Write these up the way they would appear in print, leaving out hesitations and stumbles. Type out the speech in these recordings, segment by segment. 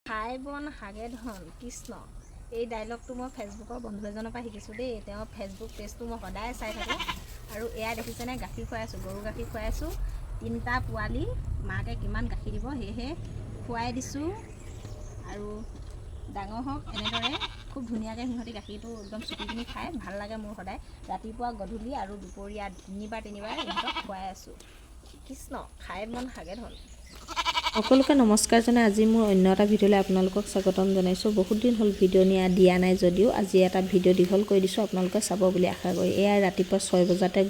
খাই বন হাগে ধন কৃষ্ণ এই ডাইলগটো মই ফেচবুকৰ বন্ধু এজনৰ পৰা শিকিছোঁ দেই। তেওঁৰ ফেচবুক পেজটো মই সদায় চাই থাকোঁ। আৰু এয়া দেখিছেনে, গাখীৰ খুৱাই আছোঁ, গৰু গাখীৰ খুৱাই আছোঁ। 3টা পোৱালি, মাকে কিমান গাখীৰ দিব সেয়েহে খুৱাই দিছোঁ। আৰু ডাঙৰ হওক এনেদৰে খুব ধুনীয়াকৈ সিহঁতি গাখীৰটো একদম চুপি পিনি খায়, ভাল লাগে মোৰ সদায়। ৰাতিপুৱা গধূলি আৰু দুপৰীয়া 3বাৰ ইহঁতক খুৱাই আছোঁ। কৃষ্ণ খাই মন হাগে ধন। সকলোকে নমস্কাৰ জনাই আজি মোৰ অন্য এটা ভিডিঅ'লৈ আপোনালোকক স্বাগতম জনাইছোঁ। বহুত দিন হ'ল ভিডিঅ' দিয়া নাই যদিও আজি এটা ভিডিঅ' দীঘল কৰি দিছোঁ, আপোনালোকে চাব বুলি আশা কৰি। এয়া ৰাতিপুৱা 6 বজাতে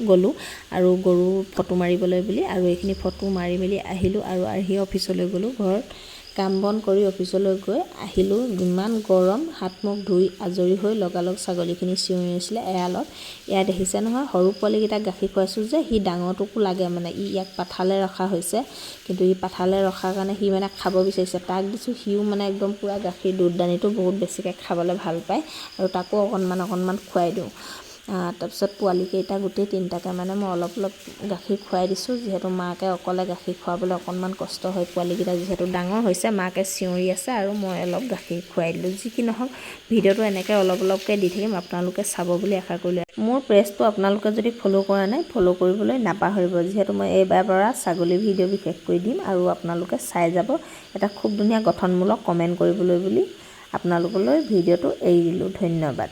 গ'লোঁ আৰু গৰু ফটো মাৰিবলৈ বুলি, আৰু এইখিনি ফটো মাৰি মেলি আহিলোঁ আৰু আহি অফিচলৈ গ'লোঁ। ঘৰত কাম বন কৰি অফিচলৈ গৈ আহিলোঁ। ইমান গৰম, হাত মুখ ধুই আজৰি হৈ লগালগ ছাগলীখিনি চিঞৰি আছিলে এৰালত। এয়া দেখিছে নহয়, সৰু পোৱালিকেইটাক গাখীৰ খুৱাইছোঁ যে সি ডাঙৰটোকো লাগে মানে, ইয়াক পাঠালে ৰখা হৈছে, কিন্তু ই পাঠালে ৰখাৰ কাৰণে সি মানে খাব বিচাৰিছে। তাক দিছোঁ, সিও মানে একদম পূৰা গাখীৰ দুধদানিটো বহুত বেছিকৈ খাবলৈ ভাল পায় আৰু তাকো অকণমান খুৱাই দিওঁ। তাৰপিছত পোৱালিকেইটা গোটেই 3টাকে মানে মই অলপ গাখীৰ খুৱাই দিছোঁ, যিহেতু মাকে অকলে গাখীৰ খুৱাবলৈ অকণমান কষ্ট হয়। পোৱালিকেইটা যিহেতু ডাঙৰ হৈছে, মাকে চিঞৰি আছে আৰু মই অলপ গাখীৰ খুৱাই দিলোঁ। যি কি নহওক, ভিডিঅ'টো এনেকৈ অলপকৈ দি থাকিম, আপোনালোকে চাব বুলি আশা কৰিলোঁ। মোৰ পেজটো আপোনালোকে যদি ফ'ল' কৰা নাই, ফ'ল' কৰিবলৈ নাপাহৰিব, যিহেতু মই এইবাৰ পৰা ছাগলী ভিডিঅ' বিশেষকৈ দিম আৰু আপোনালোকে চাই যাব। এটা খুব ধুনীয়া গঠনমূলক কমেণ্ট কৰিবলৈ বুলি আপোনালোকলৈ ভিডিঅ'টো এৰি দিলোঁ। ধন্যবাদ।